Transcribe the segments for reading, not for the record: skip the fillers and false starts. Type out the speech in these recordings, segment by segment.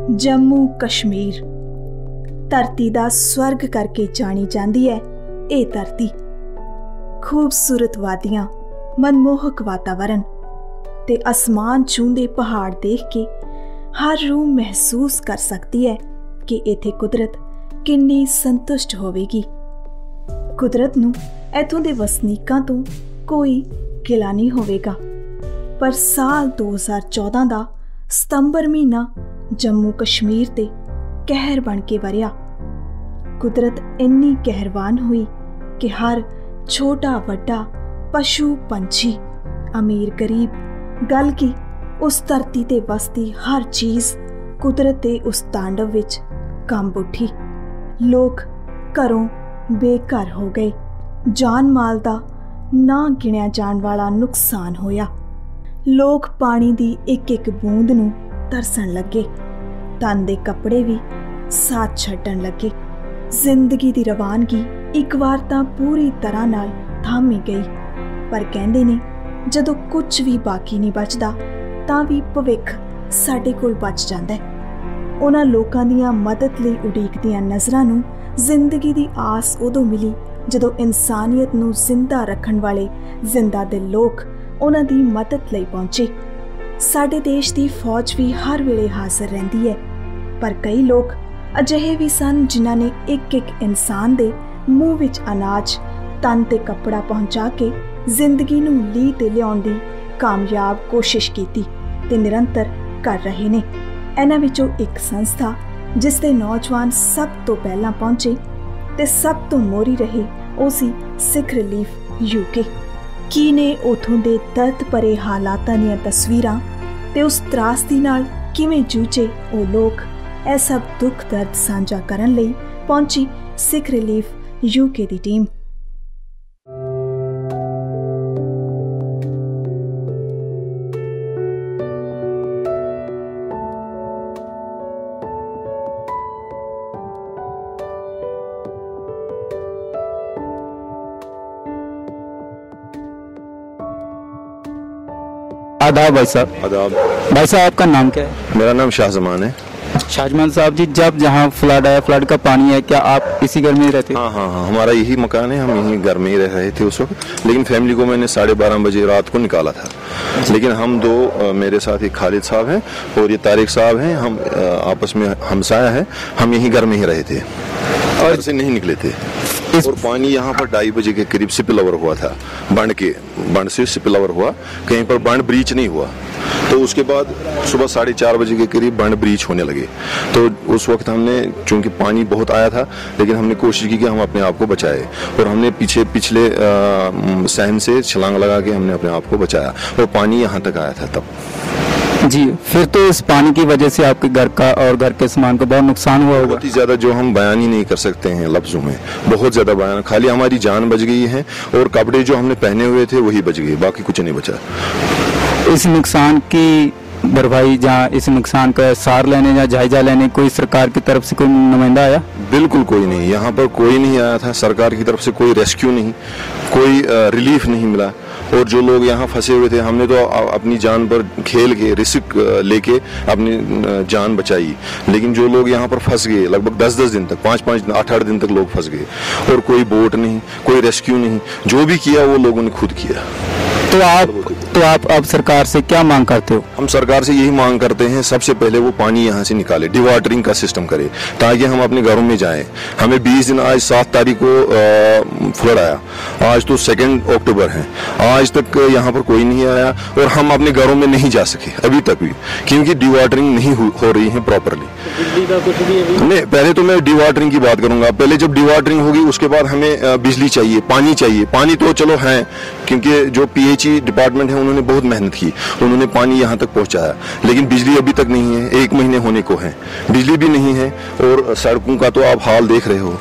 जम्मू कश्मीर धरती दा स्वर्ग करके जानी जाती है। ये धरती खूबसूरत वादियां, मनमोहक वातावरण ते आसमान छूंदे पहाड़ देख के हर रूह महसूस कर सकती है कि इत्थे कुदरत किन्नी संतुष्ट होवेगी। कुदरत नूं इत्थों दे वसनीकां तो कोई गिला नहीं होवेगा। पर साल 2014 दा सितंबर महीना जम्मू कश्मीर ते कहर बन के वरिया। कुदरत इन्नी कहरवान हुई कि हर छोटा वड्डा पशु पंछी अमीर गरीब गल की उस धरती ते वसती हर चीज कुदरत दे उस तांडव विच कंब उठी। लोग घरों बेघर हो गए, जान माल दा ना गिणिया जान वाला नुकसान होया। लोग पानी दी एक एक बूंद नूं तरसन लगे, तन दे कपड़े भी साथ छड्डण लगे। जिंदगी दी रवानगी एक बार तां पूरी तरह नाल थम ही गई। पर कहंदे ने जदों कुछ भी बाकी नहीं बचदा तां भी भविख साडे कोल बच जांदा है। उन्हां लोकां दियां मदद लई उडीकदियां नज़रां नूं जिंदगी दी आस उदों मिली जदों इंसानियत नूं जिंदा रखण वाले जिंदा दिल लोक उन्हां दी मदद लई पहुंचे। साडे देश दी फौज भी हर वेले हाज़र रहिंदी है, पर कई लोग अजिहे भी सन जिन्हां ने एक एक इंसान दे मूँह विच अनाज तन ते कपड़ा पहुंचा के जिंदगी नूं लीह ते लियाउण दी कामयाब कोशिश कीती ते निरंतर कर रहे ने। इन्हां विचों एक संस्था जिस दे नौजवान सब तो पहलां पहुंचे ते सब तो मोरी रहे ਉਹ ਸੀ सिख रिलीफ यूके। की ने उथों दे दर्द भरे हालातां दीयां तस्वीरां ते उस त्रासदी नाल किवें जूझे ਉਹ लोग ਇਹ सब दुख दर्द साझा करन लई पहुंची सिख रिलीफ यूके दी टीम। आदाब भाई साहब। आदाब भाई साहब, आपका नाम क्या है? मेरा नाम शाहजमान है। शाहजमान साहब जी, जब जहाँ फ्लड आया, फ्लड का पानी है, क्या आप इसी घर में ही रहते? हाँ हाँ हाँ, हमारा यही मकान है, हम यहीं घर में ही रह रहे थे उस वक्त। लेकिन फैमिली को मैंने 12:30 बजे रात को निकाला था। लेकिन हम दो, मेरे साथ एक खालिद साहब हैं और ये तारिक साहब हैं, हम आपस में हमसाया है, हम यहीं घर में ही रहे थे और से नहीं निकले थे। और पानी यहाँ पर 2:30 बजे के करीब स्पिल ओवर हुआ था, बंड से स्पिल ओवर हुआ, कहीं पर बंड ब्रीच नहीं हुआ। तो उसके बाद सुबह 4:30 बजे के करीब बंड ब्रीच होने लगे। तो उस वक्त हमने, चूंकि पानी बहुत आया था, लेकिन हमने कोशिश की कि हम अपने आप को बचाए और हमने पिछले सहन से छलांग लगा के हमने अपने आप को बचाया और पानी यहाँ तक आया था तब। जी, फिर तो इस पानी की वजह से आपके घर का और घर के सामान का बहुत नुकसान हुआ होगा। बहुत ही ज्यादा, जो हम बयान ही नहीं कर सकते हैं लफ्जों में। बहुत ज्यादा बयान, खाली हमारी जान बच गई है और कपड़े जो हमने पहने हुए थे वही बच गए, बाकी कुछ नहीं बचा। इस नुकसान की भरपाई, जहाँ इस नुकसान का सार लेने या जायजा लेने कोई सरकार की तरफ से कोई नुमाइंदा आया? बिल्कुल कोई नहीं, यहाँ पर कोई नहीं आया था। सरकार की तरफ से कोई रेस्क्यू नहीं, कोई रिलीफ नहीं मिला। और जो लोग यहाँ फंसे हुए थे, हमने तो अपनी जान पर खेल के रिस्क लेके अपनी जान बचाई। लेकिन जो लोग यहाँ पर फंस गए, लगभग 10-10 दिन तक, 5-5, 8-8 दिन तक लोग फंस गए और कोई बोट नहीं, कोई रेस्क्यू नहीं। जो भी किया वो लोगों ने खुद किया। तो आप अब सरकार से क्या मांग करते हो? हम सरकार से यही मांग करते हैं, सबसे पहले वो पानी यहाँ से निकाले, डिवाटरिंग का सिस्टम करे ताकि हम अपने घरों में जाएं। हमें 20 दिन, आज 7 तारीख को फ्लड आया, आज तो 2 अक्टूबर है, आज तक यहाँ पर कोई नहीं आया और हम अपने घरों में नहीं जा सके अभी तक भी, क्योंकि डिवाटरिंग नहीं हो रही है प्रॉपरली। नहीं, पहले तो मैं डिवाटरिंग की बात करूंगा। पहले जब डिवाटरिंग होगी उसके बाद हमें बिजली चाहिए, पानी चाहिए। पानी तो चलो है, क्योंकि जो PHE डिपार्टमेंट है उन्होंने बहुत मेहनत की, उन्होंने पानी यहाँ तक पहुँचाया। लेकिन बिजली अभी तक नहीं है, 1 महीने होने को है, बिजली भी नहीं है। और सड़कों का तो आप हाल देख रहे हो।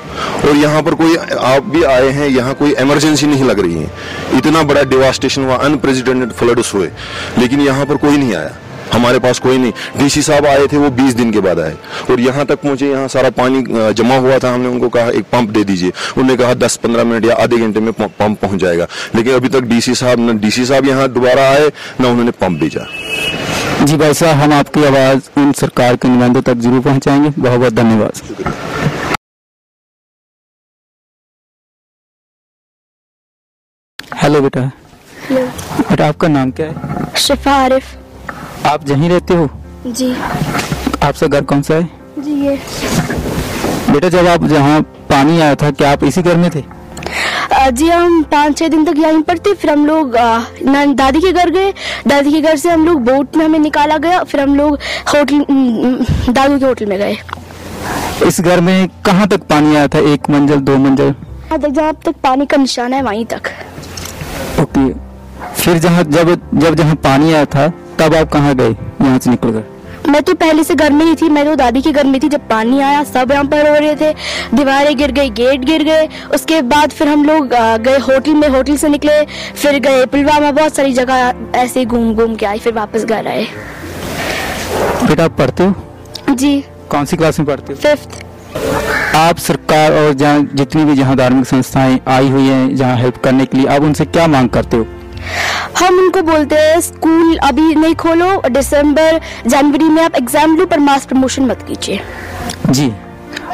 और यहाँ पर कोई, आप भी आए हैं, यहाँ कोई इमरजेंसी नहीं लग रही है। इतना बड़ा डिवास्टेशन हुआ, अनप्रेसिडेंटेड फ्लड्स हुए, लेकिन यहाँ पर कोई नहीं आया। हमारे पास कोई नहीं। DC साहब आए थे, वो 20 दिन के बाद आए और यहाँ तक पहुंचे। यहाँ सारा पानी जमा हुआ था। हमने उनको कहा एक पंप दे दीजिए, उन्होंने कहा 10-15 मिनट या आधे घंटे में पंप पहुंच जाएगा। लेकिन अभी तक DC साहब यहाँ दोबारा आए, ना उन्होंने पंप भेजा। जी भाई साहब, हम आपकी आवाज़ उन सरकार के नुमाइंदों तक जरूर पहुंचाएंगे। बहुत बहुत धन्यवाद। हेलो बेटा। हेलो बेटा, आपका नाम क्या है? शिफा आरिफ। आप यहीं रहते हो? जी आपका घर कौन सा है? जी ये बेटा, जब आप जहाँ पानी आया था, क्या आप इसी घर में थे? जी हम 5-6 दिन तक यहीं पर थे। फिर हम लोग दादी के घर गए। दादी के घर से हम लोग बोट में हमें निकाला गया। फिर हम लोग होटल दादू के होटल में गए। इस घर में कहाँ तक पानी आया था? 1 मंजिल 2 मंजिल? जहाँ तक पानी का निशान है वहीं तक। ओके। फिर जहाँ पानी आया था तब आप कहाँ गए यहाँ से निकल कर? मैं तो पहले से घर में ही थी। मैं तो दादी के घर में थी। जब पानी आया सब यहाँ पर हो रहे थे, दीवारें गिर गई, गेट गिर गए। उसके बाद फिर हम लोग गए होटल में। होटल से निकले, फिर गए पुलवामा, बहुत सारी जगह ऐसे घूम के आए, फिर वापस घर आए। बेटा, आप पढ़ते हो? जी। कौन सी क्लास में पढ़ते हो? 5th। आप सरकार और जहाँ जितनी भी जहाँ धार्मिक संस्थाएं आई हुई हैं जहाँ हेल्प करने के लिए, आप उनसे क्या मांग करते हो? हम उनको बोलते हैं स्कूल अभी नहीं खोलो, दिसंबर जनवरी में आप एग्जाम लो, पर मास प्रमोशन मत कीजिए। जी,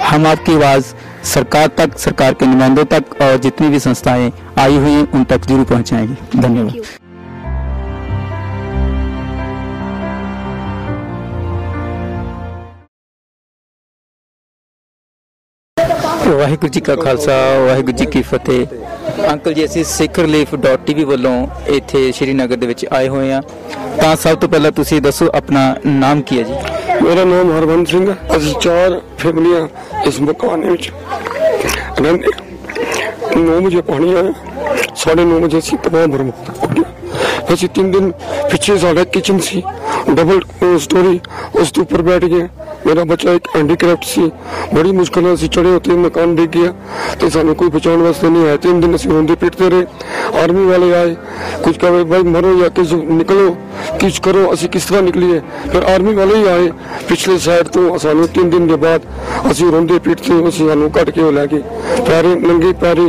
हम आपकी आवाज़ सरकार तक, सरकार के नुमाइंदों तक और जितनी भी संस्थाएं आई हुई हैं उन तक जरूर पहुंचाएंगे। धन्यवाद। वाहिगुरू जी का खालसा, वाहिगुਰੂ जी की फतेह। अंकल जी, ਅਸੀਂ ਸਿੱਖ relief.tv ਵੱਲੋਂ ਇੱਥੇ ਸ਼੍ਰੀਨਗਰ ਦੇ ਵਿੱਚ ਆਏ ਹੋਏ ਹਾਂ। ਤਾਂ ਸਭ ਤੋਂ ਪਹਿਲਾਂ ਤੁਸੀਂ ਦੱਸੋ ਆਪਣਾ ਨਾਮ ਕੀ ਹੈ ਜੀ? ਮੇਰਾ ਨਾਮ ਹਰਵੰਤ ਸਿੰਘ ਹੈ। ਅਸੀਂ 4 ਫੈਮਲੀਆਂ ਇਸ ਮਕਾਨ ਵਿੱਚ ਰਹਿੰਦੇ। 9 ਵਜੇ ਪਾਣੀ ਆਇਆ, 9:30 ਵਜੇ ਅਸੀਂ ਤਬਾਹ ਬਰਬਾਦ ਹੋ ਗਏ। ਅਸੀਂ 3 ਦਿਨ ਪਿੱਛੇ ਸਾਡਾ ਕਿਚਨ ਸੀ, ਡਬਲ ਸਟੋਰੀ, ਉਸ ਦੇ ਉੱਪਰ ਬੈਠ ਗਏ। मेरा बच्चा एक हैंडीक्रैफ्ट सी, बड़ी मुश्किल से चढ़े होते मकान डिग गया तो सानू कोई बचाने वास्ते नहीं आया। 3 दिन असं रोंदे पिटते रहे। आर्मी वाले आए, कुछ कहे भाई मरो या किस निकलो, कुछ करो, असं किस तरह निकलीए। फिर आर्मी वाले ही आए पिछले साइड तो सानू 3 दिन के बाद असं रोंदे पिटते सानू कट के लै गए। पैरे नंगे पैरे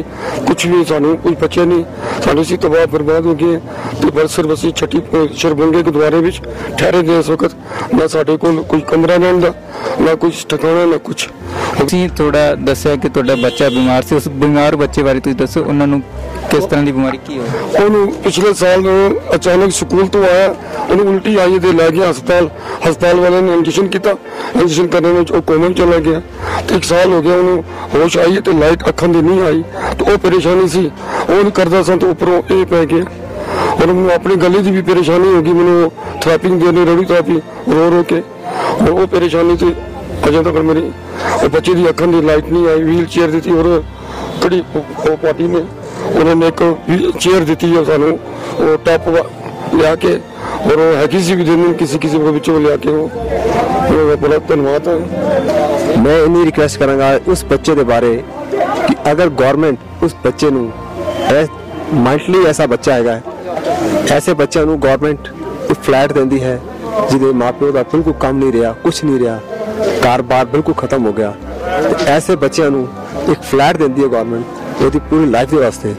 कुछ भी सानू कुछ बचे नहीं, सानू असी तबाह बर्बाद हो गए। तो बस सिर्फ असी छठी शरबंगे गुरुद्वारे में ठहरे गए। इस वक्त ना साडे कोल कोई कमरा रहने का, ना कुछ ठिकाना, ना कुछ। ਤੁਸੀਂ ਥੋੜਾ ਦੱਸਿਆ ਕਿ ਤੁਹਾਡਾ ਬੱਚਾ ਬਿਮਾਰ ਸੀ, ਉਸ ਬਿਮਾਰ ਬੱਚੇ ਬਾਰੇ ਤੁਸੀਂ ਦੱਸੋ, ਉਹਨਾਂ ਨੂੰ ਕਿਸ ਤਰ੍ਹਾਂ ਦੀ ਬਿਮਾਰੀ ਕੀ ਹੋਈ? ਉਹਨੂੰ ਪਿਛਲੇ ਸਾਲ ਅਚਾਨਕ ਸਕੂਲ ਤੋਂ ਆਇਆ, ਉਹਨੂੰ ਉਲਟੀ ਆਈ ਤੇ ਲੈ ਗਿਆ ਹਸਪਤਾਲ। ਹਸਪਤਾਲ ਵਾਲਿਆਂ ਨੇ ਇੰਜੈਕਸ਼ਨ ਕੀਤਾ, ਇੰਜੈਕਸ਼ਨ ਕਰਨ ਵਿੱਚ ਉਹ ਕੋਮਾ ਚ ਚਲਾ ਗਿਆ। ਤੇ 1 ਸਾਲ ਹੋ ਗਿਆ ਉਹਨੂੰ ਹੋਸ਼ ਆਈ ਤੇ ਲਾਈਟ ਅੱਖਾਂ ਦੀ ਨਹੀਂ ਆਈ। ਤੇ ਉਹ ਪਰੇਸ਼ਾਨੀ ਸੀ, ਉਹ ਨਹੀਂ ਕਰਦਾ ਸਾਂ ਤੇ ਉੱਪਰੋਂ ਇਹ ਪੈ ਗਿਆ। और मैं अपनी गले की भी परेशानी होगी, मैंने थेरेपी देने रही थेरेपी रो के, और वो परेशानी से अजे तक मेरी बच्चे की अखन की लाइट नहीं आई। व्हील चेयर दी थी और कड़ी पार्टी ने उन्होंने एक व्हील चेयर दी है सानू, वो टप लिया के, और वो हैगी सी भी देने किसी को बच्चों लिया के। वो बड़ा धन्यवाद है। मैं इन्नी रिक्वेस्ट करांगा उस बच्चे के बारे कि अगर गवर्नमेंट उस बच्चे नू माइंडली ऐसा बच्चा हैगा, ऐसे बच्चों को गवर्नमेंट एक फ्लैट देती है जिसे माँ प्यो का बिल्कुल काम नहीं रहा, कुछ नहीं रहा, कारोबार बिल्कुल खत्म हो गया। तो ऐसे बच्चों को एक फ्लैट देती है गवर्नमेंट वो पूरी लाइफ के वास्ते।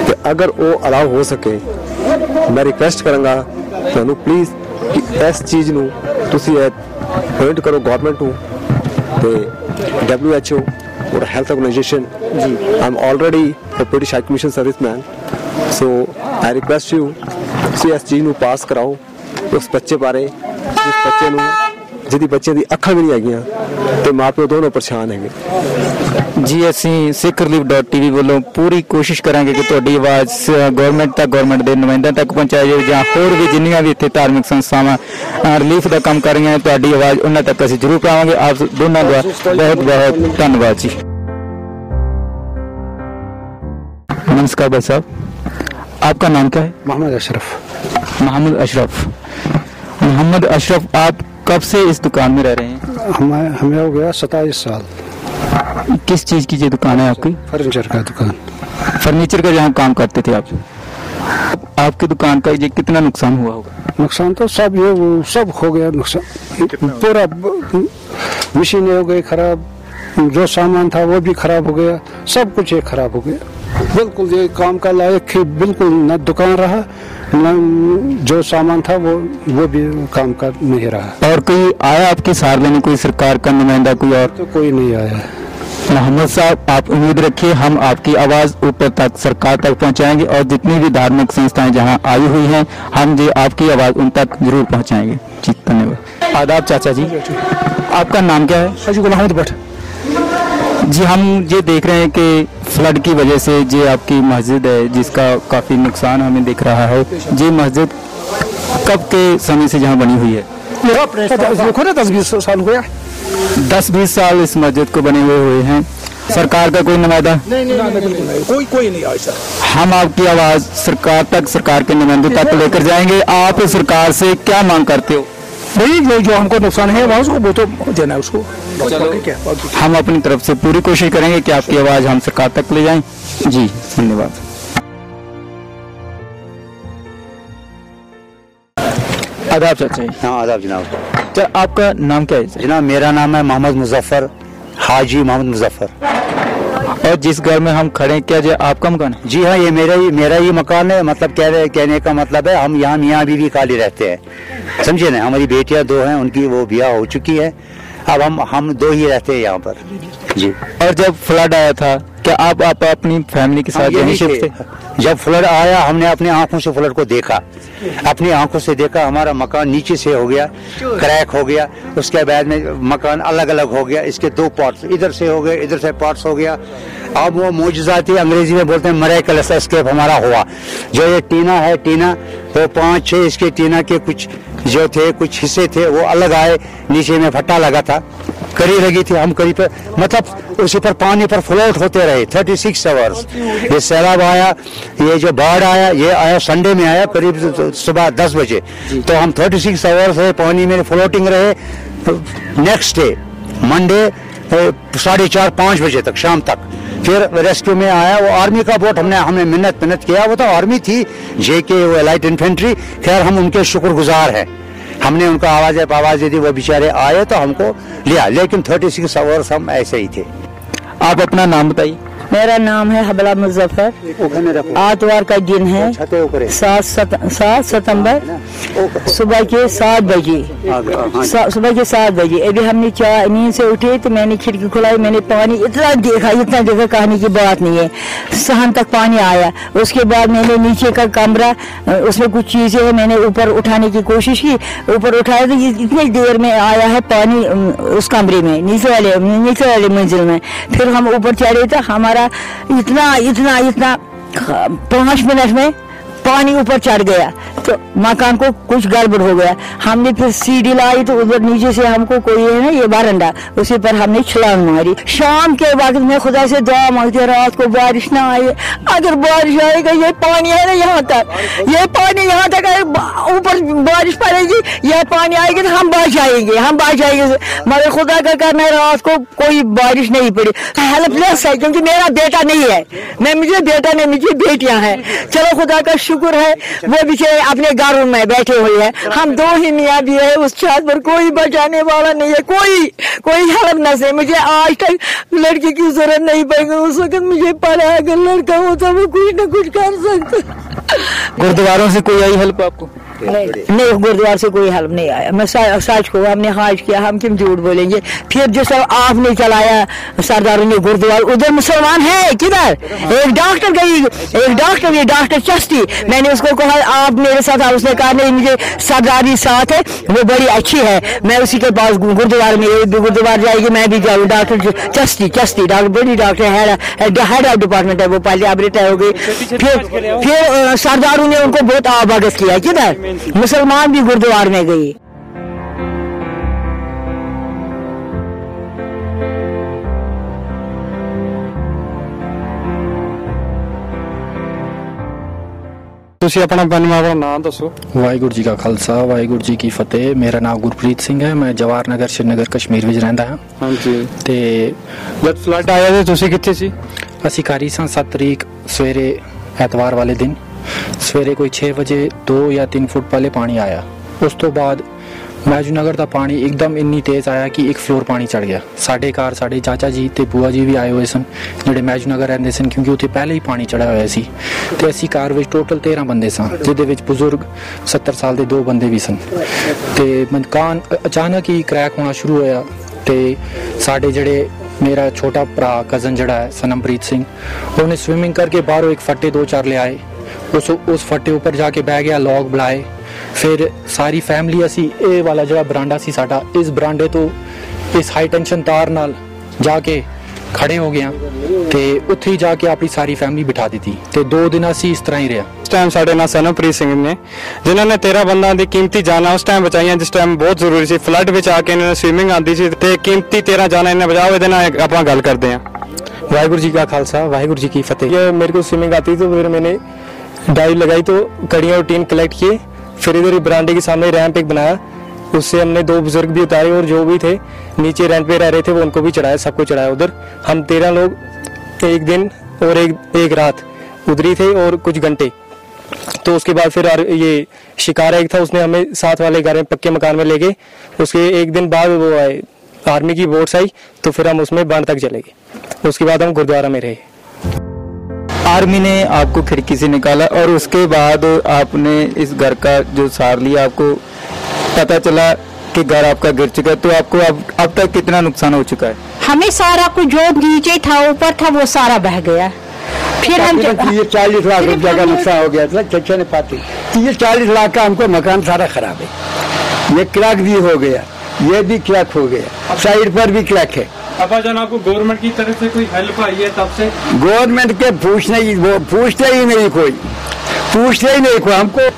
तो अगर वो अलाउ हो सके, मैं रिक्वेस्ट करांगा तुहानू प्लीज़ कि इस चीज़ नू तुसी पॉइंट करो गवर्नमेंट नू। तो WHO और health organisation, I am already a British High Commission serviceman, so I request you ਤੁਸੀਂ ਇਸ ਚੀਜ਼ ਨੂੰ ਪਾਸ ਕਰਾਓ ਉਸ ਬੱਚੇ ਬਾਰੇ, ਜਿਸ ਬੱਚੇ ਨੂੰ ਜਿਹਦੀ ਬੱਚੇ ਦੀ ਅੱਖਾਂ ਵੀ ਨਹੀਂ ਹੈਗੀਆਂ ਤੇ ਮਾਪਿਓ ਦੋਨੋਂ ਪਰੇਸ਼ਾਨ ਹੈਗੇ। ਜੀ, ਅਸੀਂ ਸਿੱਖ relief.tv ਵੱਲੋਂ ਪੂਰੀ ਕੋਸ਼ਿਸ਼ ਕਰਾਂਗੇ ਕਿ ਤੁਹਾਡੀ ਆਵਾਜ਼ ਗਵਰਨਮੈਂਟ ਤੱਕ, ਗਵਰਨਮੈਂਟ ਦੇ ਨੁਮਾਇੰਦਿਆਂ ਤੱਕ ਪਹੁੰਚਾਈ ਜਾਵੇ, ਜਾਂ ਹੋਰ ਵੀ ਜਿੰਨੀਆਂ ਵੀ ਇੱਥੇ ਧਾਰਮਿਕ ਸੰਸਥਾਵਾਂ ਰਿਲੀਫ ਦਾ ਕੰਮ ਕਰ ਰਹੀਆਂ, ਤੁਹਾਡੀ ਆਵਾਜ਼ ਉਹਨਾਂ ਤੱਕ ਅਸੀਂ ਜ਼ਰੂਰ ਪਹੁੰਚਾਵਾਂਗੇ। ਆਪ ਦੋਨਾਂ ਦਾ बहुत बहुत धन्यवाद जी। नमस्कार भाई साहब, आपका नाम क्या है? मोहम्मद अशरफ। मोहम्मद अशरफ। मोहम्मद अशरफ, आप कब से इस दुकान में रह रहे हैं? हमें हो गया 27 साल। किस चीज़ की ये दुकान है आपकी? फर्नीचर का दुकान। फर्नीचर का जहाँ काम करते थे आप? आपकी दुकान का ये कितना नुकसान हुआ होगा? नुकसान तो सब सब हो गया नुकसान, पूरा मशीनें हो गई खराब, जो सामान था वो भी खराब हो गया, सब कुछ ये खराब हो गया। बिल्कुल ये काम का लायक ही बिल्कुल न दुकान रहा जो सामान था वो भी काम कर नहीं रहा। और कोई आया आपके साथ लेने, कोई सरकार का नुमाइंदा कोई और? तो कोई नहीं आया। मोहम्मद साहब, आप उम्मीद रखिए हम आपकी आवाज ऊपर तक, सरकार तक पहुंचाएंगे और जितनी भी धार्मिक संस्थाएं जहां आई हुई हैं हम जी आपकी आवाज उन तक जरूर पहुंचाएंगे। जी धन्यवाद। आदाब चाचा जी, आपका नाम क्या है? हाजी गुलाम अहमद भट्ट जी। हम ये देख रहे हैं कि फ्लड की वजह से ये आपकी मस्जिद है जिसका काफी नुकसान हमें दिख रहा है। ये मस्जिद कब के समय से जहाँ बनी हुई है? देखो ना 10-20 साल हुआ। 10-20 साल इस मस्जिद को बने हुए हैं। सरकार का कोई नुमाइंदा? नहीं, कोई नहीं आया सर। हम आपकी आवाज सरकार तक, सरकार के नुमाइंदों तक लेकर जाएंगे। आप सरकार से क्या मांग करते हो? नहीं, जो हमको नुकसान है वहाँ उसको वो तो देना है उसको। हम अपनी तरफ से पूरी कोशिश करेंगे कि आपकी आवाज हम सरकार तक ले जाएं। जी धन्यवाद। आदाब चाचा। हाँ आदाब जनाब। तो आपका नाम क्या है जनाब? मेरा नाम है मोहम्मद मुजफ्फर, हाजी मोहम्मद मुजफ्फर। और जिस घर में हम खड़े हैं क्या ये आपका मकान है? जी हाँ, ये मेरा ही मकान है। मतलब कहने का मतलब है हम यहाँ मियाँ बीवी खाली रहते हैं, समझे ना। हमारी बेटियाँ 2 हैं, उनकी वो ब्याह हो चुकी है। अब हम 2 ही रहते हैं यहाँ पर जी। और जब फ्लड आया था क्या आप अपनी फैमिली के साथ यहीं शिफ्ट थे? जब फ्लड आया हमने अपनी आंखों से फ्लड को देखा, अपनी आंखों से देखा। हमारा मकान नीचे से हो गया, क्रैक हो गया। उसके बाद में मकान अलग अलग हो गया। इसके 2 पार्ट्स, इधर से हो गए, इधर से पार्ट्स हो गया। अब वो मौजूदा थी, अंग्रेजी में बोलते हैं मिरेकलस एस्केप हमारा हुआ। जो ये टीना है, टीना वो 5-6 इसके टीना के कुछ जो थे, कुछ हिस्से थे वो अलग आए। नीचे में फट्टा लगा था, करी लगी थी। हम करी पर मतलब उसी पर पानी पर फ्लोट होते रहे 36 आवर्स। ये सैलाब आया, ये जो बाढ़ आया, ये आया संडे में आया करीब सुबह 10 बजे। तो हम 36 आवर्स है पानी में फ्लोटिंग रहे। नेक्स्ट डे मंडे 4:30-5 बजे तक, शाम तक फिर रेस्क्यू में आया। वो आर्मी का बोट हमने मिन्नत किया। वो तो आर्मी थी, जेके, वो लाइट इन्फेंट्री। खैर हम उनके शुक्रगुजार हैं। हमने उनको आवाज दी, वो बेचारे आए तो हमको लिया। लेकिन 36 आवर्स हम ऐसे ही थे। आप अपना नाम बताइए। मेरा नाम है हबला मुजफ्फर। आतवार का दिन है 7 सितंबर सुबह के 7 बजे। अभी हमने नींद से उठे तो मैंने खिड़की खुलाई, मैंने पानी इतना देखा कहने की बात नहीं है। सहन तक पानी आया। उसके बाद मैंने नीचे का कमरा, उसमें कुछ चीजें है, मैंने ऊपर उठाने की कोशिश की। ऊपर उठाया तो इतनी देर में आया है पानी उस कमरे में, नीचे वाले मंजिल में। फिर हम ऊपर चढ़े तो हमारा इतना 5 मिनट में पानी ऊपर चढ़ गया। तो मकान को कुछ गड़बड़ हो गया। हमने फिर सीढ़ी लाई तो उधर नीचे से हमको कोई है ना ये बारंडा, उसी पर हमने छलांग मारी। शाम के वक्त में खुदा से दुआ मांगते रात को बारिश ना आए। अगर बारिश आएगा, ये पानी है ना यहाँ तक, ये पानी यहाँ तक ऊपर बारिश पड़ेगी, यह पानी आएगी तो हम बच जाएंगे। मगर खुदा का करना है रात को कोई बारिश नहीं पड़ी। हेल्पलेस है क्योंकि मेरा बेटा नहीं है, मुझे बेटा नहीं, मुझे बेटियां हैं। चलो खुदा का शुक्र है, वो बेचारे अपने घरों में बैठे हुए हैं। हम 2 ही मियाँ भी है, उस छत पर कोई बचाने वाला नहीं है, कोई हेल्प न से। मुझे आज तक लड़की की जरूरत नहीं पड़ेगी। उस वक्त मुझे पड़ा अगर लड़का होता वो कुछ न कुछ कर सकता। गुरुद्वारों से कोई आई हेल्प आपको? नहीं, गुरुद्वार से कोई हेल्प नहीं आया। मैं सच को हमने हाज किया, हम क्यों झूठ बोलेंगे। फिर जो सब आपने चलाया सरदारों ने गुरुद्वार, उधर मुसलमान है किधर? एक डॉक्टर गई, डॉक्टर चस्ती। मैंने उसको कहा आप मेरे साथ आओ, उसने कहा नहीं मुझे सरदारी साथ है, वो बड़ी अच्छी है, मैं उसी के पास गुरुद्वार में गुरुद्वार जाएगी, मैं भी जाऊँ। डॉक्टर चस्ती डॉक्टर, बड़ी डॉक्टर हेड ऑफ डिपार्टमेंट है वो, पहले अब रिटायर हो गई। फिर सरदारों ने उनको बहुत आवागत किया। किधर? मुसलमान भी गुरुद्वार में गई। ਤੁਸੀਂ ਆਪਣਾ ਆਪਣਾ ਨਾਮ ਦੱਸੋ। ਵਾਹਿਗੁਰੂ ਜੀ ਕਾ ਖਾਲਸਾ, ਵਾਹਿਗੁਰੂ ਜੀ ਕੀ ਫਤਿਹ। ਮੇਰਾ ਨਾਮ ਗੁਰਪ੍ਰੀਤ ਸਿੰਘ ਹੈ, ਮੈਂ ਜਵਾਹਰ ਨਗਰ ਸ਼੍ਰੀਨਗਰ ਕਸ਼ਮੀਰ ਵਿੱਚ ਰਹਿੰਦਾ ਹਾਂ। ਹਾਂਜੀ। ਤੇ ਜਦ ਫਲੱਡ ਆਇਆ ਤੇ ਤੁਸੀਂ ਕਿੱਥੇ ਸੀ? ਅਸੀਂ ਘਰ ਹੀ ਸਾਂ। 7 ਤਰੀਕ ਸਵੇਰੇ ਐਤਵਾਰ ਵਾਲੇ ਦਿਨ ਸਵੇਰੇ ਕੋਈ 6 ਵਜੇ 2 ਜਾਂ 3 ਫੁੱਟ ਪਹਿਲੇ ਪਾਣੀ ਆਇਆ। ਉਸ ਤੋਂ ਬਾਅਦ मैजू नगर का पानी एकदम इन्नी तेज़ आया कि एक फ्लोर पानी चढ़ गया। साढ़े घर साढ़े चाचा जी ते बुआ जी भी आए हुए सन ਜਿਹੜੇ मैजू नगर रहंदे सन, क्योंकि उत्थे पहले ही पानी चढ़ा होया सी। ते असी घर विच टोटल 13 बंदे सन, जिहदे विच बुजुर्ग 70 साल दे 2 बंदे भी सन। ते मकान अचानक ही क्रैक होना शुरू होया ते साढ़े जेह्ड़े मेरा छोटा भरा कज़न जड़ा है सनमप्रीत सिंह, उन्हें स्विमिंग करके बाहरों एक फट्टे 2-4 ले आए, उस फट्टे ऊपर जाके बह गया, लॉग बुलाए। फिर सारी फैमिली असी ये वाला जड़ा बरांडा सी साडा, इस बरांडे तो इस हाई टेंशन तार नाल जाके खड़े हो गया ते उत्थे ही जाके अपनी सारी फैमिली बिठा दी थी ते 2 दिन असी इस तरह ही रहा। उस टाइम साढ़े नाल सनमप्रीत सिंह ने, जिन्होंने 13 बंदा दी कीमती जाना उस टाइम बचाइयां, जिस टाइम बहुत जरूरी सी। फ्लड विच आके इन्होंने स्विमिंग आंदी सी ते कीमती 13 जाना इन्हें बचाओ। इहदे नाल आपां गल करदे हैं। वाहिगुरू जी का खालसा वाहिगुरू जी की फतेह। ये मेरे को स्विमिंग आती तो फिर मैंने डाइव लगाई तो कड़ियाँ और टीन कलेक्ट किए, फिर इधर बरांडे के सामने रैंप एक बनाया, उससे हमने 2 बुजुर्ग भी उतारे और जो भी थे नीचे रेंट पे रह रहे थे वो उनको भी चढ़ाया, सबको चढ़ाया उधर। हम 13 लोग एक दिन और एक रात उधर ही थे और कुछ घंटे। तो उसके बाद फिर ये शिकारा एक था, उसने हमें साथ वाले घर में पक्के मकान में ले गए। उसके एक दिन बाद वो आए, आर्मी की बोट्स आई तो फिर हम उसमें बांध तक चले गए। उसके बाद हम गुरुद्वारा में रहे। आर्मी ने आपको खिड़की से निकाला और उसके बाद आपने इस घर का जो सार लिया, आपको पता चला कि घर आपका गिर चुका है, तो आपको अब तक कितना नुकसान हो चुका है? हमें सारा कुछ जो नीचे था ऊपर था वो सारा बह गया। फिर हम ये 40 लाख रुपया का नुकसान हो गया था। चचा ने पाती ये 40 लाख का हमको मकान सारा खराब है। ये क्रैक भी हो गया, ये भी क्रैक हो गया, साइड पर भी क्रैक है। अब जान आपको गवर्नमेंट की तरफ से कोई हेल्प आई है तब से? गवर्नमेंट के पूछते ही नहीं कोई हमको।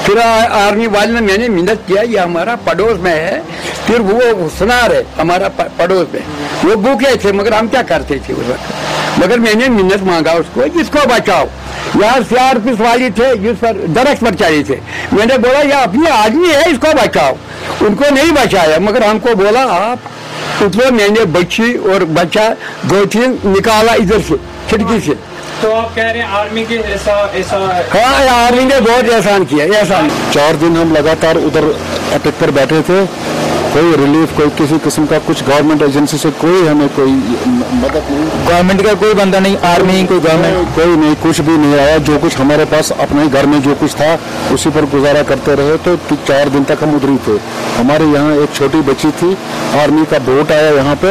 फिर आर्मी वाले ने मैंने मिन्नत किया, ये हमारा पड़ोस में है, फिर वो सुना रहे हमारा पड़ोस में, वो भूखे थे मगर हम क्या करते थे उस वक्त। मगर मैंने मिन्नत मांगा उसको, इसको बचाओ। यहाँ CRPF वाली थे जिस पर दरख्त पर चढ़े थे, मैंने बोला यह अपनी आदमी है, इसको बचाओ। उनको नहीं बचाया मगर हमको बोला आप। उसमें मैंने बच्ची और बच्चा 2-3 निकाला इधर से खिड़की से। तो आप कह रहे हैं आर्मी के ऐसा? हाँ, आर्मी ने बहुत एहसान किया। एहसान 4 दिन हम लगातार उधर अटक पर बैठे थे, कोई रिलीफ, कोई किसी किस्म का कुछ गवर्नमेंट एजेंसी से कोई हमें कोई मदद नहीं। गवर्नमेंट का कोई बंदा नहीं, आर्मी कोई गवर्नमेंट कोई नहीं, कुछ भी नहीं आया। जो कुछ हमारे पास अपने घर में जो कुछ था उसी पर गुजारा करते रहे। तो 4 दिन तक हम उधर ही थे। हमारे यहाँ एक छोटी बच्ची थी, आर्मी का बोट आया यहाँ पे,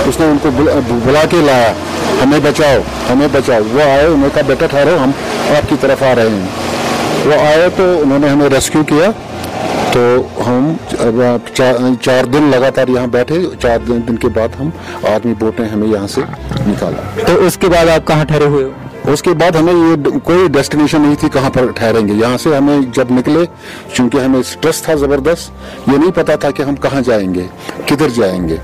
उसने उनको बुला के लाया, हमें बचाओ हमें बचाओ। वो आए, उन्होंने कहा बेटा ठहरो, हम आपकी तरफ आ रहे हैं। वो आए तो उन्होंने हमें रेस्क्यू किया। तो हम 4 दिन लगातार यहाँ बैठे। 4 दिन के बाद हम आर्मी बोट ने हमें यहाँ से निकाला। तो उसके बाद आप कहाँ ठहरे हुए हो? उसके बाद हमें ये कोई डेस्टिनेशन नहीं थी कहाँ पर ठहरेंगे। यहाँ से हमें जब निकले, चूंकि हमें स्ट्रेस था ज़बरदस्त, ये नहीं पता था कि हम कहाँ जाएंगे, किधर जाएंगे।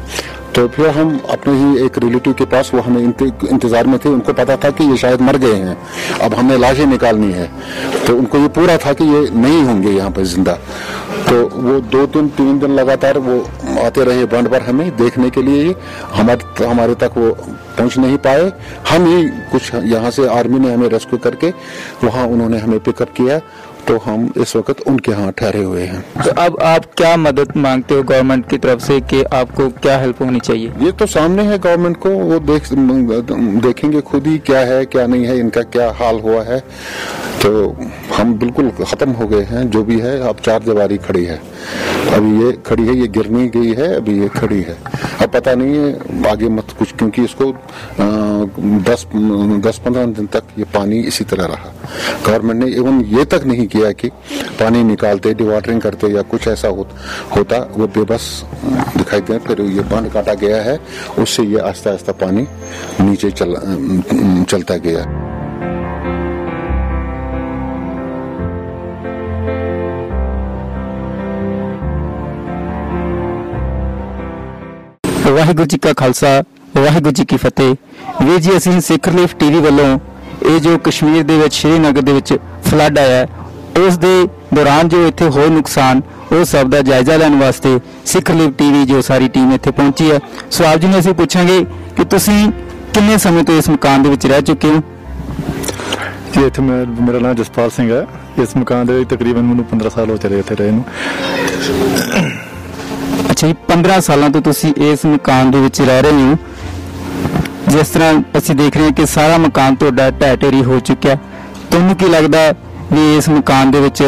तो फिर हम अपने ही एक रिलेटिव के पास, वो हमें इंतजार में थे, उनको पता था कि ये शायद मर गए हैं, अब हमें लाशें निकालनी है। तो उनको ये पूरा था कि ये नहीं होंगे यहाँ पर जिंदा। तो वो 2-3 दिन लगातार वो आते रहे बंड पर हमें देखने के लिए। हमारे तक वो पहुंच नहीं पाए। हम ही कुछ यहाँ से आर्मी ने हमें रेस्क्यू करके वहाँ उन्होंने हमें पिकअप किया। तो हम इस वक्त उनके यहाँ ठहरे हुए हैं। तो अब आप क्या मदद मांगते हो गवर्नमेंट की तरफ से कि आपको क्या हेल्प होनी चाहिए? ये तो सामने है गवर्नमेंट को, वो देखेंगे खुद ही क्या है क्या नहीं है, इनका क्या हाल हुआ है। तो हम बिल्कुल खत्म हो गए हैं, जो भी है। अब 4 दीवारी खड़ी है, अभी ये खड़ी है, ये गिरनी गई है, अभी ये खड़ी है। अब पता नहीं है आगे मत कुछ, क्योंकि इसको 10-15 दिन तक ये पानी इसी तरह रहा। गवर्नमेंट ने इवन ये तक नहीं किया कि पानी निकालते, डिवाटरिंग करते या कुछ ऐसा होता। वो बेबस दिखाई दे। फिर ये बांध काटा गया है, उससे ये आहिस्ता आहिस्ता पानी नीचे चलता गया। ਵਾਹਿਗੁਰੂ ਜੀ ਕਾ ਖਾਲਸਾ ਵਾਹਿਗੁਰੂ ਜੀ ਕੀ ਫਤਿਹ। ਵੀਰ ਜੀ, ਅਸੀਂ ਸਿੱਖ ਰਿਲੀਫ ਟੀਵੀ ਵੱਲੋਂ ਇਹ ਜੋ ਕਸ਼ਮੀਰ ਦੇ ਵਿੱਚ ਸ਼੍ਰੀਨਗਰ ਦੇ ਵਿੱਚ ਫਲੱਡ ਆਇਆ, ਉਸ ਦੇ ਦੌਰਾਨ ਜੋ ਇੱਥੇ ਹੋਏ ਨੁਕਸਾਨ, ਉਹ ਸਭ ਦਾ ਜਾਇਜ਼ਾ ਲੈਣ ਵਾਸਤੇ ਸਿੱਖ ਰਿਲੀਫ ਟੀਵੀ ਜੋ ਸਾਰੀ ਟੀਮ ਇੱਥੇ ਪਹੁੰਚੀ ਹੈ। ਸੋ ਆਪ ਜੀ ਨੂੰ ਅਸੀਂ ਪੁੱਛਾਂਗੇ ਕਿ ਤੁਸੀਂ ਕਿੰਨੇ ਸਮੇਂ ਤੋਂ ਇਸ ਮਕਾਨ ਦੇ ਵਿੱਚ ਰਹਿ ਚੁੱਕੇ ਹੋ? ਜੀ, ਇੱਥੇ ਮੇਰਾ ਨਾਮ ਜਸਪਾਲ ਸਿੰਘ ਹੈ। ਇਸ ਮਕਾਨ ਦੇ ਵਿੱਚ ਤਕਰੀਬਨ ਮੈਨੂੰ 15 ਸਾਲ ਹੋ ਚਲੇ ਇੱਥੇ ਰਹੇ ਨੂੰ। ਅੱਛਾ ਜੀ, 15 ਸਾਲਾਂ ਤੋਂ ਤੁਸੀਂ ਇਸ ਮਕਾਨ ਦੇ ਵਿੱਚ ਰਹਿ ਰਹੇ ਹੋ। ਜਿਸ ਤਰ੍ਹਾਂ ਅਸੀਂ ਦੇਖ ਰਹੇ ਹਾਂ ਕਿ ਸਾਰਾ ਮਕਾਨ ਤੁਹਾਡਾ ਢਹਿ ਢੇਰੀ ਹੋ ਚੁੱਕਿਆ, ਤੁਹਾਨੂੰ ਕੀ ਲੱਗਦਾ ਵੀ ਇਸ ਮਕਾਨ ਦੇ ਵਿੱਚ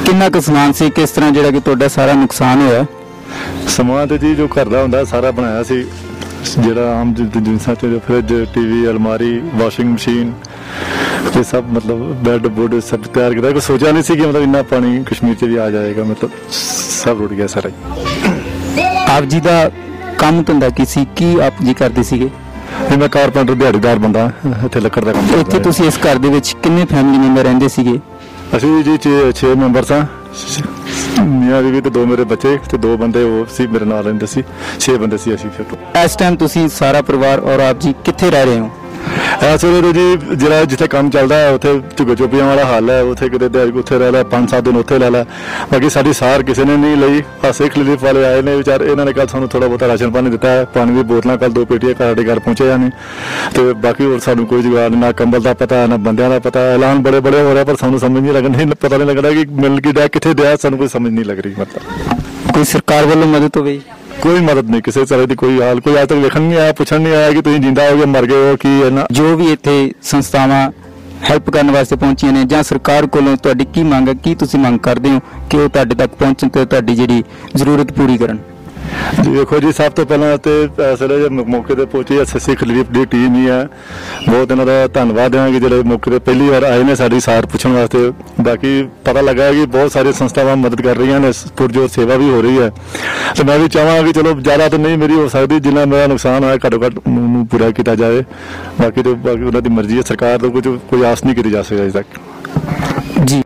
ਕਿੰਨਾ ਕੁ ਸਮਾਨ ਸੀ, ਕਿਸ ਤਰ੍ਹਾਂ ਜਿਹੜਾ ਕਿ ਤੁਹਾਡਾ ਸਾਰਾ ਨੁਕਸਾਨ ਹੋਇਆ? ਸਮਾਨ ਤੇ ਜੀ ਜੋ ਘਰ ਦਾ ਹੁੰਦਾ ਸਾਰਾ ਬਣਾਇਆ ਸੀ, ਜਿਹੜਾ ਆਮ ਜਿਨਸਾਂ ਤੇ ਫਰਿੱਜ, ਟੀਵੀ, ਅਲਮਾਰੀ, ਵਾਸ਼ਿੰਗ ਮਸ਼ੀਨ ਤੇ ਸਭ ਮਤਲਬ ਬੈੱਡ ਬੁੱਡ ਸਭ ਤਿਆਰ ਕੀਤਾ। ਕੋਈ ਸੋਚਿਆ ਨਹੀਂ ਸੀ ਕਿ ਮਤਲਬ ਇੰਨਾ ਪਾਣੀ ਕਸ਼ਮੀਰ 'ਚ ਵੀ ਆ ਜਾਏਗਾ, ਮਤਲਬ ਸਭ ਰੁੜ ਗਿਆ ਸਾਰਾ। ਆਪ ਜੀ ਦਾ ਕੰਮ ਧੰਦਾ ਕੀ ਸੀ, ਕੀ ਆਪ ਜੀ ਕਰਦੇ ਸੀਗੇ? ਮੈਂ ਕਾਰਪੈਂਟਰ ਦਿਹਾੜੀਦਾਰ ਬੰਦਾ, ਇੱਥੇ ਲੱਕੜ ਦਾ ਕੰਮ। ਇੱਥੇ ਤੁਸੀਂ ਇਸ ਘਰ ਦੇ ਵਿੱਚ ਕਿੰਨੇ ਫੈਮਿਲੀ ਮੈਂਬਰ ਰਹਿੰਦੇ ਸੀਗੇ? ਅਸੀਂ ਜੀ 6 ਮੈਂਬਰ ਸਾਂ, ਮੀਆਂ ਬੀਵੀ ਤੇ 2 ਮੇਰੇ ਬੱਚੇ ਤੇ 2 ਬੰਦੇ ਉਹ ਸੀ ਮੇਰੇ ਨਾਲ ਰਹਿੰਦੇ ਸੀ, 6 ਬੰਦੇ ਸੀ ਅਸੀਂ। ਫਿਰ ਇਸ ਟਾਈਮ ਤੁਸੀਂ ਸਾਰਾ ਪਰਿਵਾਰ ਔਰ ਆਪ ਜੀ ਕਿੱਥੇ ਰਹਿ ਰਹੇ ਹੋ? ਇਸ ਵੇਲੇ ਜੀ ਜਿਹੜਾ ਜਿੱਥੇ ਕੰਮ ਚੱਲਦਾ ਹੈ ਉੱਥੇ ਝੁੱਗੇ ਚੁੱਪੀਆਂ ਵਾਲਾ ਹਾਲ ਹੈ, ਉੱਥੇ ਕਿਤੇ ਉੱਥੇ ਰਹਿ ਲੈ 5-7 ਦਿਨ ਉੱਥੇ ਲੈ ਲੈ। ਬਾਕੀ ਸਾਡੀ ਸਾਰ ਕਿਸੇ ਨੇ ਨਹੀਂ ਲਈ। ਸਿੱਖ ਰਿਲੀਫ ਵਾਲੇ ਆਏ ਨੇ ਵਿਚਾਰੇ, ਇਹਨਾਂ ਨੇ ਕੱਲ ਸਾਨੂੰ ਥੋੜਾ ਬਹੁਤਾ ਰਾਸ਼ਨ ਪਾਣੀ ਦਿੱਤਾ ਹੈ, ਪਾਣੀ ਦੀ ਬੋਤਲਾਂ ਕੱਲ 2 ਪੇਟੀਆਂ ਸਾਡੇ ਘਰ ਪਹੁੰਚੇ ਨੇ। ਤੇ ਬਾਕੀ ਹੋਰ ਸਾਨੂੰ ਕੋਈ ਜੁਗਾੜ ਨਹੀਂ, ਨਾ ਕੰਬਲ ਦਾ ਪਤਾ ਨਾ ਬੰਦਿਆਂ ਦਾ ਪਤਾ। ਐਲਾਨ ਬੜੇ ਬੜੇ ਹੋ ਰਿਹਾ ਪਰ ਸਾਨੂੰ ਸਮਝ ਨਹੀਂ ਲੱਗਣੀ, ਪਤਾ ਨਹੀਂ ਲੱਗਦਾ ਕਿ ਮਿਲ ਕੀ ਡਿਆ ਕਿੱਥੇ ਡਿਆ, ਸਾਨੂੰ ਕੋਈ ਸਮਝ ਨਹੀਂ ਲੱਗ ਰਹੀ। ਮਤਲਬ ਕੋਈ ਸਰਕਾਰ ਵੱਲੋਂ ਮਦਦ ਹੋਵੇ? ਕੋਈ ਮਦਦ ਨਹੀਂ, ਕਿਸੇ ਤਰ੍ਹਾਂ ਦੀ ਕੋਈ ਹਾਲ, ਕੋਈ ਅੱਜ ਤੱਕ ਵੇਖਣ ਨਹੀਂ ਆਇਆ, ਪੁੱਛਣ ਨਹੀਂ ਆਇਆ ਕਿ ਤੁਸੀਂ ਜਿੰਦਾ ਹੋ ਗਏ ਮਰ ਗਏ ਹੋ, ਕੀ ਹੈ ਨਾ। ਜੋ ਵੀ ਇੱਥੇ ਸੰਸਥਾਵਾਂ ਹੈਲਪ ਕਰਨ ਵਾਸਤੇ ਪਹੁੰਚੀਆਂ ਨੇ ਜਾਂ ਸਰਕਾਰ ਕੋਲੋਂ ਤੁਹਾਡੀ ਕੀ ਮੰਗ ਹੈ, ਕੀ ਤੁਸੀਂ ਮੰਗ ਕਰਦੇ ਹੋ ਕਿ ਉਹ ਤੁਹਾਡੇ ਤੱਕ ਪਹੁੰਚਣ ਤੇ ਤੁਹਾਡੀ ਜਿਹੜੀ ਜ਼ਰੂਰਤ ਪੂਰੀ ਕਰਨ? ਜੀ ਦੇਖੋ ਜੀ, ਸਭ ਤੋਂ ਪਹਿਲਾਂ ਤੇ ਇਸ ਵੇਲੇ ਮੌਕੇ ਤੇ ਪਹੁੰਚੀ ਸਿੱਖ ਰਿਲੀਫ ਦੀ ਟੀਮ ਹੀ ਹੈ, ਬਹੁਤ ਇਹਨਾਂ ਦਾ ਧੰਨਵਾਦ ਹੈ ਕਿ ਜਿਹੜੇ ਮੌਕੇ ਤੇ ਪਹਿਲੀ ਵਾਰ ਆਏ ਨੇ ਸਾਡੀ ਸਾਰ ਪੁੱਛਣ ਵਾਸਤੇ। ਬਾਕੀ ਪਤਾ ਲੱਗਾ ਕਿ ਬਹੁਤ ਸਾਰੀਆਂ ਸੰਸਥਾਵਾਂ ਮਦਦ ਕਰ ਰਹੀਆਂ ਨੇ, ਪੁਰਜੋਰ ਸੇਵਾ ਵੀ ਹੋ ਰਹੀ ਹੈ। ਤੇ ਮੈਂ ਵੀ ਚਾਹਾਂਗਾ ਕਿ ਚਲੋ ਜ਼ਿਆਦਾ ਤਾਂ ਨਹੀਂ ਮੇਰੀ ਹੋ ਸਕਦੀ, ਜਿੰਨਾ ਮੇਰਾ ਨੁਕਸਾਨ ਹੋਇਆ ਘੱਟੋ ਘੱਟ ਉਹਨੂੰ ਪੂਰਾ ਕੀਤਾ ਜਾਵੇ। ਬਾਕੀ ਉਹਨਾਂ ਦੀ ਮਰਜ਼ੀ ਹੈ, ਸਰਕਾਰ ਤੋਂ ਕੋਈ ਆਸ ਨਹੀਂ ਕੀਤੀ ਜਾ ਸਕਦੀ ਅਜੇ ਤੱਕ ਜੀ।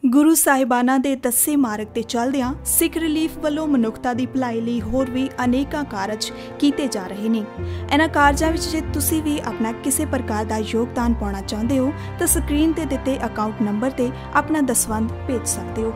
ਗੁਰੂ ਸਾਹਿਬਾਨਾਂ ਦੇ ਦੱਸੇ ਮਾਰਗ ਤੇ ਚੱਲਦਿਆਂ ਸਿੱਖ ਰਿਲੀਫ ਵੱਲੋਂ ਮਨੁੱਖਤਾ ਦੀ ਭਲਾਈ ਲਈ ਹੋਰ ਵੀ ਅਨੇਕਾਂ ਕਾਰਜ ਕੀਤੇ ਜਾ ਰਹੇ ਨੇ। ਇਹਨਾਂ ਕਾਰਜਾਂ ਵਿੱਚ ਜੇ ਤੁਸੀਂ ਵੀ ਆਪਣਾ ਕਿਸੇ ਪ੍ਰਕਾਰ ਦਾ ਯੋਗਦਾਨ ਪਾਉਣਾ ਚਾਹੁੰਦੇ ਹੋ ਤਾਂ ਸਕਰੀਨ ਤੇ ਦਿੱਤੇ ਅਕਾਊਂਟ ਨੰਬਰ ਤੇ ਆਪਣਾ ਦਸਵੰਧ ਭੇਜ ਸਕਦੇ ਹੋ।